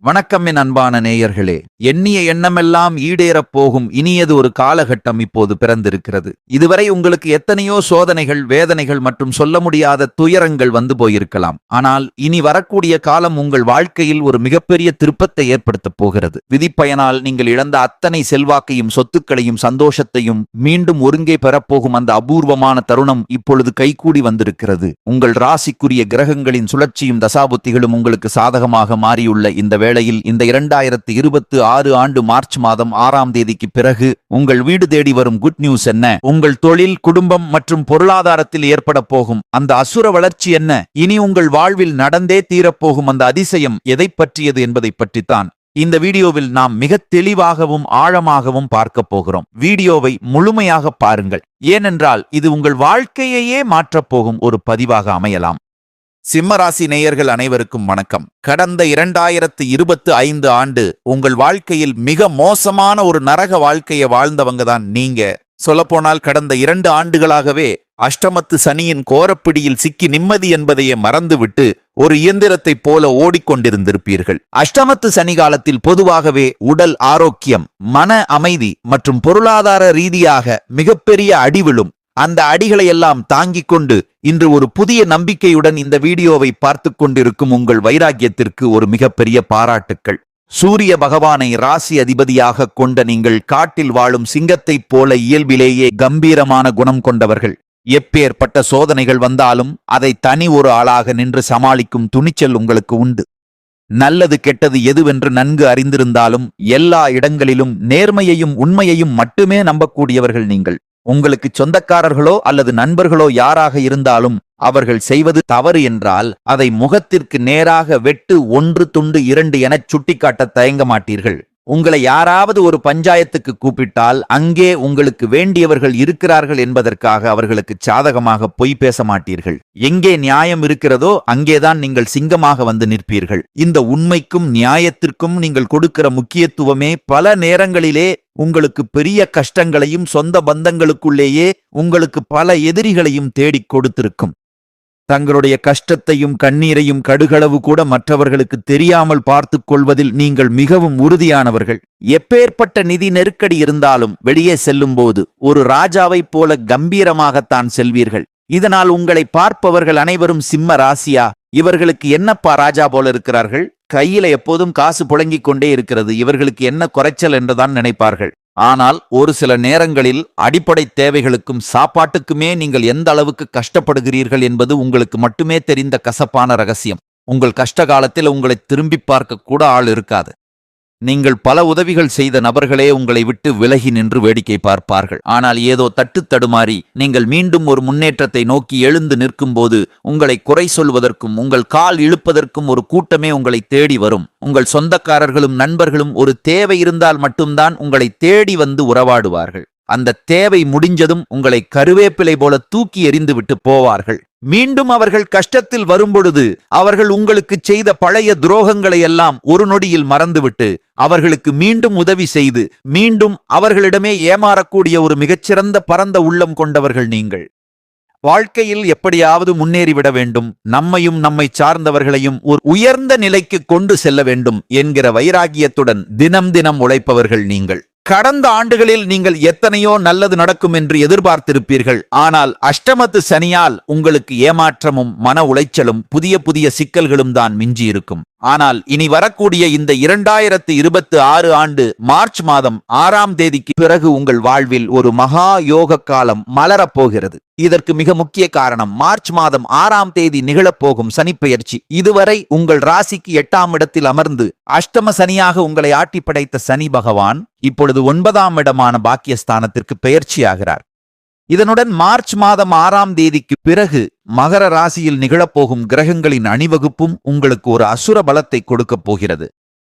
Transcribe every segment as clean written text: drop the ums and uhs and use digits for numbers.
வணக்கம் என் அன்பான நேயர்களே. எண்ணிய எண்ணமெல்லாம் ஈடேறப் போகும் இனியது ஒரு காலகட்டம் இப்போது பிறந்திருக்கிறது. இதுவரை உங்களுக்கு எத்தனையோ சோதனைகள், வேதனைகள் மற்றும் சொல்ல முடியாத துயரங்கள் வந்து போயிருக்கலாம். ஆனால் இனி வரக்கூடிய காலம் உங்கள் வாழ்க்கையில் ஒரு மிகப்பெரிய திருப்பத்தை ஏற்படுத்தப் போகிறது. விதிப்பயனால் நீங்கள் இழந்த அத்தனை செல்வாக்கையும், சொத்துக்களையும், சந்தோஷத்தையும் மீண்டும் ஒருங்கே பெறப்போகும் அந்த அபூர்வமான தருணம் இப்பொழுது கைகூடி வந்திருக்கிறது. உங்கள் ராசிக்குரிய கிரகங்களின் சுழற்சியும் தசாபுத்திகளும் உங்களுக்கு சாதகமாக மாறியுள்ள இந்த வேளையில் இந்த 2026 ஆண்டு மார்ச் மாதம் 6ஆம் தேதிக்கு பிறகு உங்கள் வீடு தேடி வரும் குட் நியூஸ் என்ன? உங்கள் தொழில், குடும்பம் மற்றும் பொருளாதாரத்தில் ஏற்பட போகும் அந்த அசுர வளர்ச்சி என்ன? இனி உங்கள் வாழ்வில் நடந்தே தீரப்போகும் அந்த அதிசயம் எதை பற்றியது என்பதை பற்றித்தான் இந்த வீடியோவில் நாம் மிக தெளிவாகவும் ஆழமாகவும் பார்க்க போகிறோம். வீடியோவை முழுமையாக பாருங்கள். ஏனென்றால் இது உங்கள் வாழ்க்கையையே மாற்றப்போகும் ஒரு பதிவாக அமையலாம். சிம்மராசி நேயர்கள் அனைவருக்கும் வணக்கம். கடந்த 2025 ஆண்டு உங்கள் வாழ்க்கையில் மிக மோசமான ஒரு நரக வாழ்க்கையை வாழ்ந்தவங்க தான் நீங்க. சொல்லப்போனால் கடந்த 2 ஆண்டுகளாகவே அஷ்டமத்து சனியின் கோரப்பிடியில் சிக்கி நிம்மதி என்பதையே மறந்துவிட்டு ஒரு இயந்திரத்தைப் போல ஓடிக்கொண்டிருந்திருப்பீர்கள். அஷ்டமத்து சனி காலத்தில் பொதுவாகவே உடல் ஆரோக்கியம், மன அமைதி மற்றும் பொருளாதார ரீதியாக மிகப்பெரிய அடிவிழும். அந்த அடிகளை எல்லாம் தாங்கிக் கொண்டு இன்று ஒரு புதிய நம்பிக்கையுடன் இந்த வீடியோவை பார்த்து கொண்டிருக்கும் உங்கள் வைராக்கியத்திற்கு ஒரு மிகப்பெரிய பாராட்டுக்கள். சூரிய பகவானை ராசி அதிபதியாக கொண்ட நீங்கள் காட்டில் வாழும் சிங்கத்தைப் போல இயல்பிலேயே கம்பீரமான குணம் கொண்டவர்கள். எப்பேற்பட்ட சோதனைகள் வந்தாலும் அதை தனி ஒரு ஆளாக நின்று சமாளிக்கும் துணிச்சல் உங்களுக்கு உண்டு. நல்லது கெட்டது எதுவென்று நன்கு அறிந்திருந்தாலும் எல்லா இடங்களிலும் நேர்மையையும் உண்மையையும் மட்டுமே நம்பக்கூடியவர்கள் நீங்கள். உங்களுக்கு சொந்தக்காரர்களோ அல்லது நண்பர்களோ யாராக இருந்தாலும் அவர்கள் செய்வது தவறு என்றால் அதை முகத்திற்கு நேராக வெட்டு 1 துண்டு 2 எனச் சுட்டிக்காட்ட தயங்க மாட்டீர்கள். உங்களை யாராவது ஒரு பஞ்சாயத்துக்கு கூப்பிட்டால் அங்கே உங்களுக்கு வேண்டியவர்கள் இருக்கிறார்கள் என்பதற்காக அவர்களுக்கு சாதகமாக பொய் பேச மாட்டீர்கள். எங்கே நியாயம் இருக்கிறதோ அங்கேதான் நீங்கள் சிங்கமாக வந்து நிற்பீர்கள். இந்த உண்மைக்கும் நியாயத்திற்கும் நீங்கள் கொடுக்கிற முக்கியத்துவமே பல நேரங்களிலே உங்களுக்கு பெரிய கஷ்டங்களையும் சொந்த பந்தங்களுக்குள்ளேயே உங்களுக்கு பல எதிரிகளையும் தேடிக் கொடுத்திருக்கும். தங்களுடைய கஷ்டத்தையும் கண்ணீரையும் கடுகளவு கூட மற்றவர்களுக்கு தெரியாமல் பார்த்து கொள்வதில் நீங்கள் மிகவும் உறுதியானவர்கள். எப்பேற்பட்ட நிதி நெருக்கடி இருந்தாலும் வெளியே செல்லும் போது ஒரு ராஜாவைப் போல கம்பீரமாகத்தான் செல்வீர்கள். இதனால் உங்களை பார்ப்பவர்கள் அனைவரும் சிம்ம ராசியா, இவர்களுக்கு என்னப்பா ராஜா போல இருக்கிறார்கள், கையில எப்போதும் காசு புழங்கிக் கொண்டே இருக்கிறது, இவர்களுக்கு என்ன குறைச்சல் என்றுதான் நினைப்பார்கள். ஆனால் ஒரு சில நேரங்களில் அடிப்படை தேவைகளுக்கும் சாப்பாட்டுக்குமே நீங்கள் எந்த அளவுக்கு கஷ்டப்படுகிறீர்கள் என்பது உங்களுக்கு மட்டுமே தெரிந்த கசப்பான ரகசியம். உங்கள் கஷ்ட காலத்தில் உங்களை திரும்பி பார்க்க கூட ஆள் இருக்காது. நீங்கள் பல உதவிகள் செய்த நபர்களே உங்களை விட்டு விலகி நின்று வேடிக்கை பார்ப்பார்கள். ஆனால் ஏதோ தட்டு தடுமாறி நீங்கள் மீண்டும் ஒரு முன்னேற்றத்தை நோக்கி எழுந்து நிற்கும்போது உங்களை குறை சொல்வதற்கும் உங்கள் கால் இழுப்பதற்கும் ஒரு கூட்டமே உங்களை தேடி வரும். உங்கள் சொந்தக்காரர்களும் நண்பர்களும் ஒரு தேவை இருந்தால் மட்டும்தான் உங்களை தேடி வந்து உறவாடுவார்கள். அந்த தேவை முடிஞ்சதும் உங்களை கருவேப்பிலை போல தூக்கி எறிந்து விட்டு போவார்கள். மீண்டும் அவர்கள் கஷ்டத்தில் வரும்பொழுது அவர்கள் உங்களுக்கு செய்த பழைய துரோகங்களை எல்லாம் ஒரு நொடியில் மறந்துவிட்டு அவர்களுக்கு மீண்டும் உதவி செய்து மீண்டும் அவர்களிடமே ஏமாறக்கூடிய ஒரு மிகச்சிறந்த பரந்த உள்ளம் கொண்டவர்கள் நீங்கள். வாழ்க்கையில் எப்படியாவது முன்னேறிவிட வேண்டும், நம்மையும் நம்மை சார்ந்தவர்களையும் ஒரு உயர்ந்த நிலைக்கு கொண்டு செல்ல வேண்டும் என்கிற வைராகியத்துடன் தினம் தினம் உழைப்பவர்கள் நீங்கள். கடந்த ஆண்டுகளில் நீங்கள் எத்தனையோ நல்லது நடக்கும் என்று எதிர்பார்த்திருப்பீர்கள். ஆனால் அஷ்டமத்து சனியால் உங்களுக்கு ஏமாற்றமும் மன உளைச்சலும் புதிய புதிய சிக்கல்களும் தான் மிஞ்சியிருக்கும். ஆனால் இனி வரக்கூடிய இந்த 2026 ஆண்டு மார்ச் மாதம் 6ஆம் தேதிக்கு பிறகு உங்கள் வாழ்வில் ஒரு மகா யோக காலம் மலரப்போகிறது. இதற்கு மிக முக்கிய காரணம் மார்ச் மாதம் 6ஆம் தேதி நிகழப்போகும் சனிப்பெயர்ச்சி. இதுவரை உங்கள் ராசிக்கு 8ஆம் இடத்தில் அமர்ந்து அஷ்டம சனியாக உங்களை ஆட்டி படைத்த சனி பகவான் இப்பொழுது 9ஆம் இடமான பாக்கியஸ்தானத்திற்கு பெயர்ச்சியாகிறார். இதனுடன் மார்ச் மாதம் 6ஆம் தேதிக்கு பிறகு மகர ராசியில் நிகழப்போகும் கிரகங்களின் அணிவகுப்பும் உங்களுக்கு ஒரு அசுர பலத்தை கொடுக்கப் போகிறது.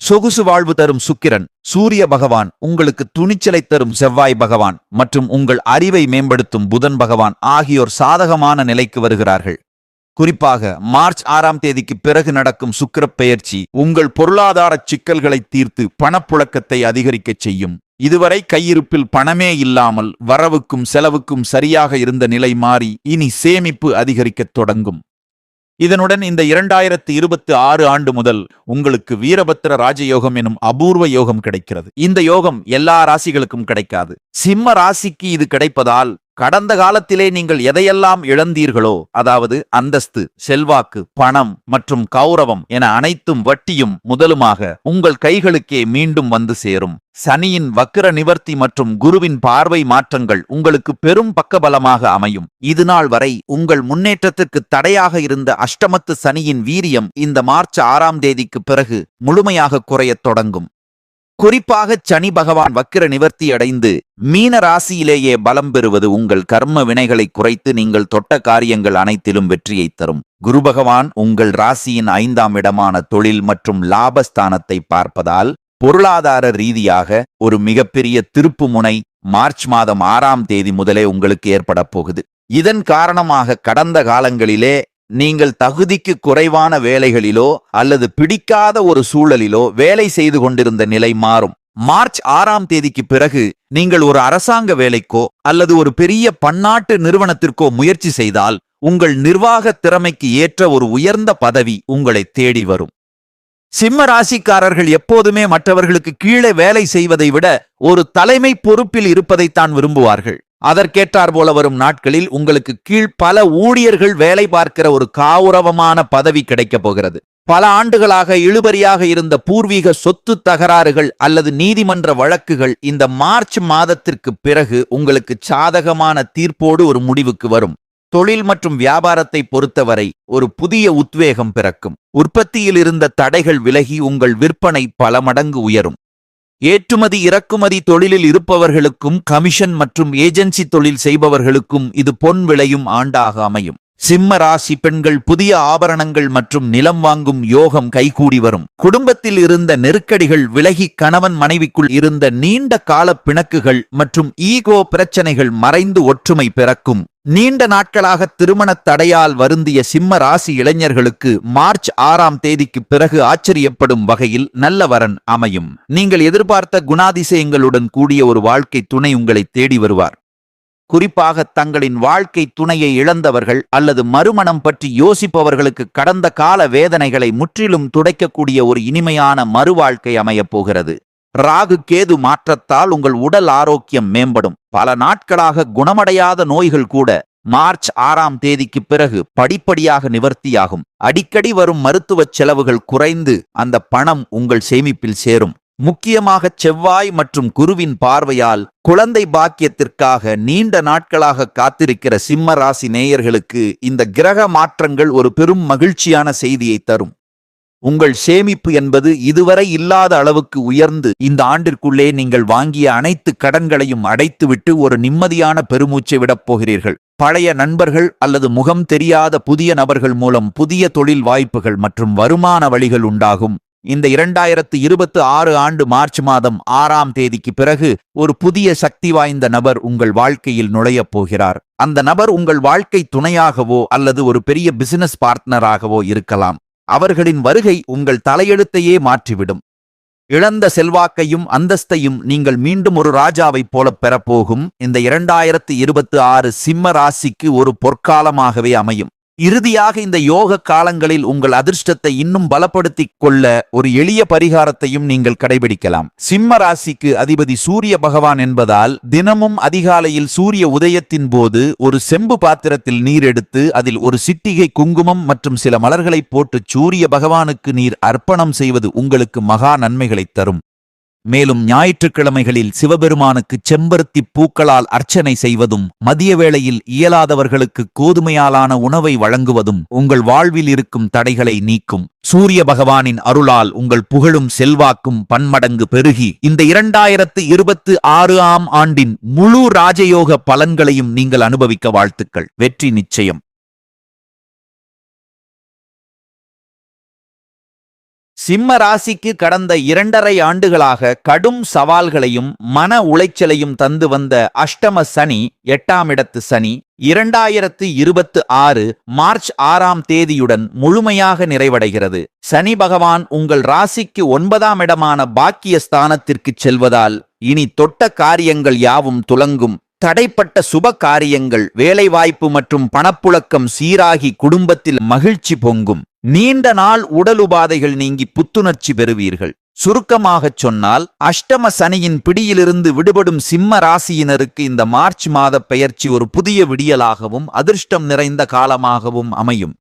சொகுசு வாழ்வு தரும் சுக்கிரன், சூரிய பகவான், உங்களுக்கு துணிச்சலை தரும் செவ்வாய் பகவான் மற்றும் உங்கள் அறிவை மேம்படுத்தும் புதன் பகவான் ஆகியோர் சாதகமான நிலைக்கு வருகிறார்கள். குறிப்பாக மார்ச் 6ஆம் தேதிக்கு பிறகு நடக்கும் சுக்கிரப் பெயர்ச்சி உங்கள் பொருளாதார சிக்கல்களை தீர்த்து பணப்புழக்கத்தை அதிகரிக்கச் செய்யும். இதுவரை கையிருப்பில் பணமே இல்லாமல் வரவுக்கும் செலவுக்கும் சரியாக இருந்த நிலை மாறி இனி சேமிப்பு அதிகரிக்கத் தொடங்கும். இதனுடன் இந்த 2026 ஆண்டு முதல் உங்களுக்கு வீரபத்திர ராஜயோகம் எனும் அபூர்வ யோகம் கிடைக்கிறது. இந்த யோகம் எல்லா ராசிகளுக்கும் கிடைக்காது. சிம்ம ராசிக்கு இது கிடைப்பதால் கடந்த காலத்திலே நீங்கள் எதையெல்லாம் இழந்தீர்களோ, அதாவது அந்தஸ்து, செல்வாக்கு, பணம் மற்றும் கௌரவம் என அனைத்தும் வட்டியும் முதலுமாக உங்கள் கைகளுக்கே மீண்டும் வந்து சேரும். சனியின் வக்கிர நிவர்த்தி மற்றும் குருவின் பார்வை மாற்றங்கள் உங்களுக்கு பெரும் பக்கபலமாக அமையும். இதுநாள் வரை உங்கள் முன்னேற்றத்திற்கு தடையாக இருந்த அஷ்டமத்து சனியின் வீரியம் இந்த மார்ச் 6ஆம் தேதிக்கு பிறகு முழுமையாக குறையத் தொடங்கும். குறிப்பாக சனி பகவான் வக்கிர நிவர்த்தி அடைந்து மீன ராசியிலேயே பலம் பெறுவது உங்கள் கர்ம வினைகளை குறைத்து நீங்கள் தொட்ட காரியங்கள் அனைத்திலும் வெற்றியை தரும். குரு பகவான் உங்கள் ராசியின் 5ஆம் இடமான தொழில் மற்றும் லாபஸ்தானத்தை பார்ப்பதால் பொருளாதார ரீதியாக ஒரு மிகப்பெரிய திருப்பு முனை மார்ச் மாதம் 6ஆம் தேதி முதலே உங்களுக்கு ஏற்பட போகுது. இதன் காரணமாக கடந்த காலங்களிலே நீங்கள் தகுதிக்கு குறைவான வேலைகளிலோ அல்லது பிடிக்காத ஒரு சூழலிலோ வேலை செய்து கொண்டிருந்த நிலை மாறும். மார்ச் 6ஆம் தேதிக்கு பிறகு நீங்கள் ஒரு அரசாங்க வேலைக்கோ அல்லது ஒரு பெரிய பன்னாட்டு நிறுவனத்திற்கோ முயற்சி செய்தால் உங்கள் நிர்வாக திறமைக்கு ஏற்ற ஒரு உயர்ந்த பதவி உங்களை தேடி வரும். சிம்ம ராசிக்காரர்கள் எப்போதுமே மற்றவர்களுக்கு கீழே வேலை செய்வதை விட ஒரு தலைமை பொறுப்பில் இருப்பதைத்தான் விரும்புவார்கள். அதற்கேற்றார் போல வரும் நாட்களில் உங்களுக்கு கீழ் பல ஊழியர்கள் வேலை பார்க்கிற ஒரு கௌரவமான பதவி கிடைக்கப் போகிறது. பல ஆண்டுகளாக இழுபறியாக இருந்த பூர்வீக சொத்து தகராறுகள் அல்லது நீதிமன்ற வழக்குகள் இந்த மார்ச் மாதத்திற்கு பிறகு உங்களுக்கு சாதகமான தீர்ப்போடு ஒரு முடிவுக்கு வரும். தொழில் மற்றும் வியாபாரத்தை பொறுத்தவரை ஒரு புதிய உத்வேகம் பிறக்கும். உற்பத்தியில் இருந்த தடைகள் விலகி உங்கள் விற்பனை பல மடங்கு உயரும். ஏற்றுமதி இறக்குமதி தொழிலில் இருப்பவர்களுக்கும் கமிஷன் மற்றும் ஏஜென்சி தொழில் செய்பவர்களுக்கும் இது பொன் விளையும் ஆண்டாக அமையும். சிம்ம ராசி பெண்கள் புதிய ஆபரணங்கள் மற்றும் நிலம் வாங்கும் யோகம் கைகூடி வரும். குடும்பத்தில் இருந்த நெருக்கடிகள் விலகி கணவன் மனைவிக்குள் இருந்த நீண்ட கால பிணக்குகள் மற்றும் ஈகோ பிரச்சனைகள் மறைந்து ஒற்றுமை பிறக்கும். நீண்ட நாட்களாக திருமண தடையால் வருந்திய சிம்ம ராசி இளைஞர்களுக்கு மார்ச் 6ஆம் தேதிக்கு பிறகு ஆச்சரியப்படும் வகையில் நல்ல வரன் அமையும். நீங்கள் எதிர்பார்த்த குணாதிசயங்களுடன் கூடிய ஒரு வாழ்க்கை துணை உங்களை தேடி வருவார். குறிப்பாக தங்களின் வாழ்க்கை துணையை இழந்தவர்கள் அல்லது மறுமணம் பற்றி யோசிப்பவர்களுக்கு கடந்த கால வேதனைகளை முற்றிலும் துடைக்கக்கூடிய ஒரு இனிமையான மறுவாழ்க்கை அமையப் போகிறது. ராகு கேது மாற்றத்தால் உங்கள் உடல் ஆரோக்கியம் மேம்படும். பல நாட்களாக குணமடையாத நோய்கள் கூட மார்ச் 6ஆம் தேதிக்கு பிறகு படிப்படியாக நிவர்த்தியாகும். அடிக்கடி வரும் மருத்துவ செலவுகள் குறைந்து அந்த பணம் உங்கள் சேமிப்பில் சேரும். முக்கியமாக செவ்வாய் மற்றும் குருவின் பார்வையால் குழந்தை பாக்கியத்திற்காக நீண்ட நாட்களாக காத்திருக்கிற சிம்ம ராசி நேயர்களுக்கு இந்த கிரக மாற்றங்கள் ஒரு பெரும் மகிழ்ச்சியான செய்தியை தரும். உங்கள் சேமிப்பு என்பது இதுவரை இல்லாத அளவுக்கு உயர்ந்து இந்த ஆண்டிற்குள்ளே நீங்கள் வாங்கிய அனைத்து கடன்களையும் அடைத்துவிட்டு ஒரு நிம்மதியான பெருமூச்சை விடப் போகிறீர்கள். பழைய நண்பர்கள் அல்லது முகம் தெரியாத புதிய நபர்கள் மூலம் புதிய தொழில் வாய்ப்புகள் மற்றும் வருமான வழிகள் உண்டாகும். இந்த 2026 ஆண்டு மார்ச் மாதம் 6ஆம் தேதிக்கு பிறகு ஒரு புதிய சக்தி வாய்ந்த நபர் உங்கள் வாழ்க்கையில் நுழையப் போகிறார். அந்த நபர் உங்கள் வாழ்க்கை துணையாகவோ அல்லது ஒரு பெரிய பிசினஸ் பார்ட்னராகவோ இருக்கலாம். அவர்களின் வருகை உங்கள் தலையெழுத்தையே மாற்றிவிடும். இழந்த செல்வாக்கையும் அந்தஸ்தையும் நீங்கள் மீண்டும் ஒரு ராஜாவைப் போல பெறப்போகும் இந்த 2026 சிம்ம ராசிக்கு ஒரு பொற்காலமாகவே அமையும். இறுதியாக இந்த யோக காலங்களில் உங்கள் அதிர்ஷ்டத்தை இன்னும் பலப்படுத்திக் கொள்ள ஒரு எளிய பரிகாரத்தையும் நீங்கள் கடைபிடிக்கலாம். சிம்ம ராசிக்கு அதிபதி சூரிய பகவான் என்பதால் தினமும் அதிகாலையில் சூரிய உதயத்தின் போது ஒரு செம்பு பாத்திரத்தில் நீர் எடுத்து அதில் ஒரு சிட்டிகை குங்குமம் மற்றும் சில மலர்களை போட்டு சூரிய பகவானுக்கு நீர் அர்ப்பணம் செய்வது உங்களுக்கு மகா நன்மைகளை தரும். மேலும் ஞாயிற்றுக்கிழமைகளில் சிவபெருமானுக்கு செம்பருத்தி பூக்களால் அர்ச்சனை செய்வதும் மதிய வேளையில் இயலாதவர்களுக்கு கோதுமையாலான உணவை வழங்குவதும் உங்கள் வாழ்வில் இருக்கும் தடைகளை நீக்கும். சூரிய பகவானின் அருளால் உங்கள் புகழும் செல்வாக்கும் பன்மடங்கு பெருகி இந்த 2026ஆம் ஆண்டின் முழு ராஜயோக பலன்களையும் நீங்கள் அனுபவிக்க வாழ்த்துக்கள். வெற்றி நிச்சயம். சிம்ம ராசிக்கு கடந்த 2.5 ஆண்டுகளாக கடும் சவால்களையும் மன உளைச்சலையும் தந்து வந்த அஷ்டம சனி 8ஆம் இடத்து சனி 2026 மார்ச் 6ஆம் தேதியுடன் முழுமையாக நிறைவடைகிறது. சனி பகவான் உங்கள் ராசிக்கு 9ஆம் இடமான பாக்கிய ஸ்தானத்திற்கு செல்வதால் இனி தொட்ட காரியங்கள் யாவும் துலங்கும். தடைப்பட்ட சுப காரியங்கள், வேலைவாய்ப்பு மற்றும் பணப்புழக்கம் சீராகி குடும்பத்தில் மகிழ்ச்சி பொங்கும். நீண்ட நாள் உடல் உபாதைகள் நீங்கி புத்துணர்ச்சி பெறுவீர்கள். சுருக்கமாகச் சொன்னால், அஷ்டம சனியின் பிடியிலிருந்து விடுபடும் சிம்ம ராசியினருக்கு இந்த மார்ச் மாத பெயர்ச்சி ஒரு புதிய விடியலாகவும் அதிர்ஷ்டம் நிறைந்த காலமாகவும் அமையும்.